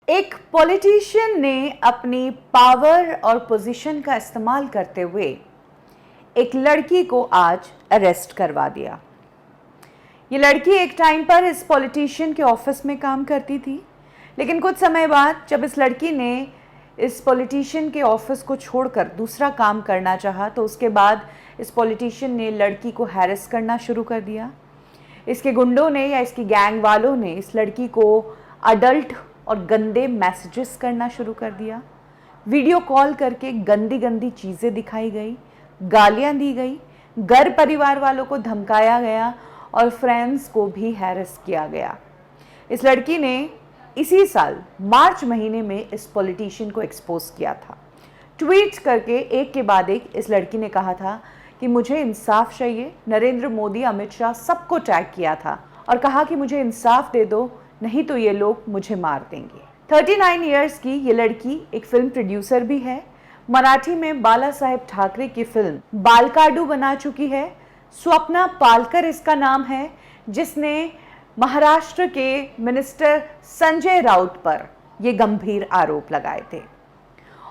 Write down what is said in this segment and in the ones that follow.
एक पॉलिटिशियन ने अपनी पावर और पोजीशन का इस्तेमाल करते हुए एक लड़की को आज अरेस्ट करवा दिया। ये लड़की एक टाइम पर इस पॉलिटिशियन के ऑफिस में काम करती थी, लेकिन कुछ समय बाद जब इस लड़की ने इस पॉलिटिशियन के ऑफिस को छोड़कर दूसरा काम करना चाहा, तो उसके बाद इस पॉलिटिशियन ने लड़की को हैरेस करना शुरू कर दिया। इसके गुंडों ने या इसकी गैंग वालों ने इस लड़की को अडल्ट और गंदे मैसेजेस करना शुरू कर दिया। वीडियो कॉल करके गंदी गंदी चीज़ें दिखाई गई, गालियां दी गई, घर परिवार वालों को धमकाया गया और फ्रेंड्स को भी हैरेस किया गया। इस लड़की ने इसी साल मार्च महीने में इस पॉलिटिशियन को एक्सपोज किया था। ट्वीट करके एक के बाद एक इस लड़की ने कहा था कि मुझे इंसाफ चाहिए। नरेंद्र मोदी, अमित शाह सबको टैग किया था और कहा कि मुझे इंसाफ दे दो, नहीं तो ये लोग मुझे मार देंगे। 39 इयर्स की ये लड़की एक फिल्म प्रोड्यूसर भी है। मराठी में बाला साहेब ठाकरे की फिल्म बालकाडू बना चुकी है। स्वप्ना पालकर इसका नाम है, जिसने महाराष्ट्र के मिनिस्टर संजय राउत पर ये गंभीर आरोप लगाए थे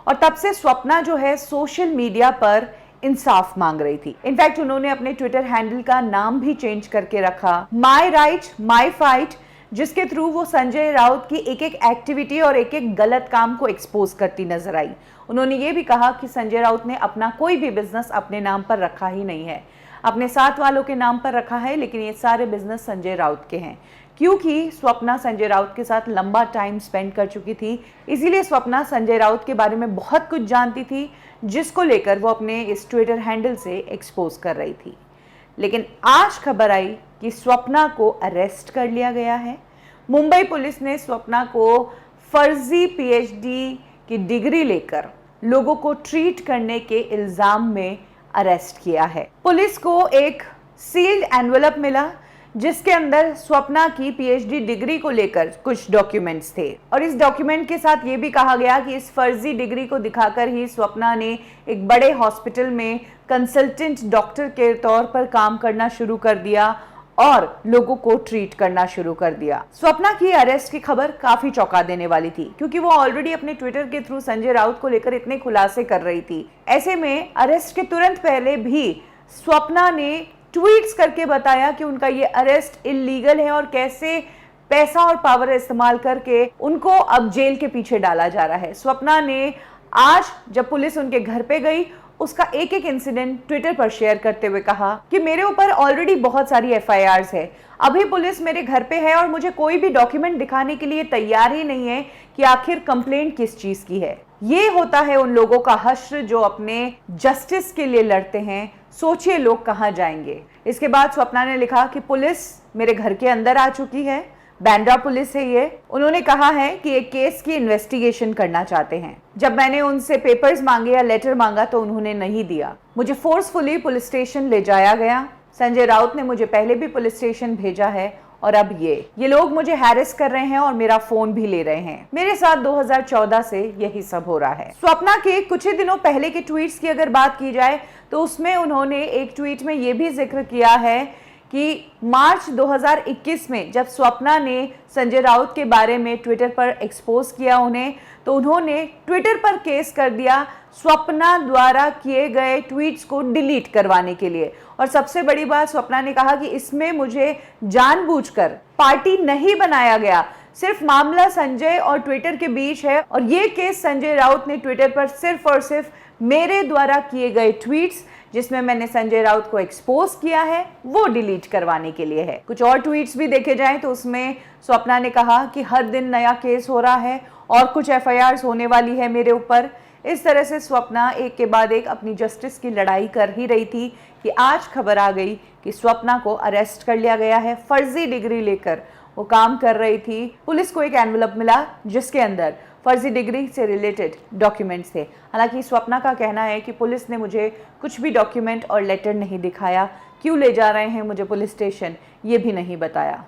और तब से स्वप्ना जो है सोशल मीडिया पर इंसाफ मांग रही थी। इनफैक्ट उन्होंने अपने ट्विटर हैंडल का नाम भी चेंज करके रखा, माई राइट माई फाइट, जिसके थ्रू वो संजय राउत की एक एक एक्टिविटी और एक एक गलत काम को एक्सपोज करती नजर आई। उन्होंने ये भी कहा कि संजय राउत ने अपना कोई भी बिजनेस अपने नाम पर रखा ही नहीं है, अपने साथ वालों के नाम पर रखा है, लेकिन ये सारे बिजनेस संजय राउत के हैं। क्योंकि स्वप्ना संजय राउत के साथ लंबा टाइम स्पेंड कर चुकी थी, इसीलिए स्वप्ना संजय राउत के बारे में बहुत कुछ जानती थी, जिसको लेकर वो अपने इस ट्विटर हैंडल से एक्सपोज कर रही थी। लेकिन आज खबर आई कि स्वप्ना को अरेस्ट कर लिया गया है। मुंबई पुलिस ने स्वप्ना को फर्जी पीएचडी की डिग्री लेकर लोगों को ट्रीट करने के इल्जाम में अरेस्ट किया है। पुलिस को एक सील्ड एनवेलप मिला, जिसके अंदर स्वप्ना की पीएचडी डिग्री को लेकर कुछ डॉक्यूमेंट्स थे और इस डॉक्यूमेंट के साथ ये भी कहा गया कि इस फर्जी डिग्री को दिखाकर ही स्वप्ना ने एक बड़े हॉस्पिटल में कंसल्टेंट डॉक्टर के तौर पर काम करना शुरू कर दिया और लोगों को ट्रीट करना शुरू कर दिया। स्वप्ना की अरेस्ट की खबर काफी चौंका देने वाली थी, क्योंकि वो ऑलरेडी अपने ट्विटर के थ्रू संजय राउत को लेकर इतने खुलासे कर रही थी। ऐसे में अरेस्ट के तुरंत पहले भी स्वप्ना ने ट्वीट्स करके बताया कि उनका ये अरेस्ट इल्लीगल है और कैसे पैसा और पावर इस्तेमाल करके उनको अब जेल के पीछे डाला जा रहा है। स्वप्ना ने आज जब पुलिस उनके घर पे गई, उसका एक एक इंसिडेंट ट्विटर पर शेयर करते हुए कहा कि मेरे ऊपर ऑलरेडी बहुत सारी एफआईआर्स है, अभी पुलिस मेरे घर पे है और मुझे कोई भी डॉक्यूमेंट दिखाने के लिए तैयार ही नहीं है कि आखिर कंप्लेंट किस चीज की है। ये होता है उन लोगों का हश्र जो अपने जस्टिस के लिए लड़ते हैं। सोचिए लोग कहाँ जाएंगे। इसके बाद स्वप्ना ने लिखा कि पुलिस मेरे घर के अंदर आ चुकी है, बांद्रा पुलिस है ये। उन्होंने कहा है कि एक केस की इन्वेस्टिगेशन करना चाहते हैं। जब मैंने उनसे पेपर्स मांगे या लेटर मांगा तो उन्होंने नहीं दिया। मुझे फोर्सफुली पुलिस स्टेशन ले जाया गया। संजय राउत ने मुझे पहले भी पुलिस स्टेशन भेजा है और अब ये लोग मुझे हैरेस कर रहे हैं और मेरा फोन भी ले रहे हैं। मेरे साथ 2014 से यही सब हो रहा है। स्वप्ना के कुछ ही दिनों पहले के ट्वीट्स की अगर बात की जाए तो उसमें उन्होंने एक ट्वीट में ये भी जिक्र किया है कि मार्च 2021 में जब स्वप्ना ने संजय राउत के बारे में ट्विटर पर एक्सपोज किया उन्हें, तो उन्होंने ट्विटर पर केस कर दिया स्वप्ना द्वारा किए गए ट्वीट्स को डिलीट करवाने के लिए। और सबसे बड़ी बात, स्वप्ना ने कहा कि इसमें मुझे जानबूझकर पार्टी नहीं बनाया गया, सिर्फ मामला संजय और ट्विटर के बीच है और ये केस संजय राउत ने ट्विटर पर सिर्फ और सिर्फ मेरे द्वारा किए गए ट्वीट्स जिसमें मैंने संजय राउत को एक्सपोज किया है वो डिलीट करवाने के लिए है। कुछ और ट्वीट्स भी देखे जाएं तो उसमें स्वप्ना ने कहा कि हर दिन नया केस हो रहा है और कुछ एफआईआर्स होने वाली है मेरे ऊपर। इस तरह से स्वप्ना एक के बाद एक अपनी जस्टिस की लड़ाई कर ही रही थी कि आज खबर आ गई कि स्वप्ना को अरेस्ट कर लिया गया है। फर्जी डिग्री लेकर वो काम कर रही थी। पुलिस को एक एनवेलप मिला जिसके अंदर फर्जी डिग्री से रिलेटेड डॉक्यूमेंट्स थे। हालांकि स्वप्ना का कहना है कि पुलिस ने मुझे कुछ भी डॉक्यूमेंट और लेटर नहीं दिखाया, क्यों ले जा रहे हैं मुझे पुलिस स्टेशन ये भी नहीं बताया।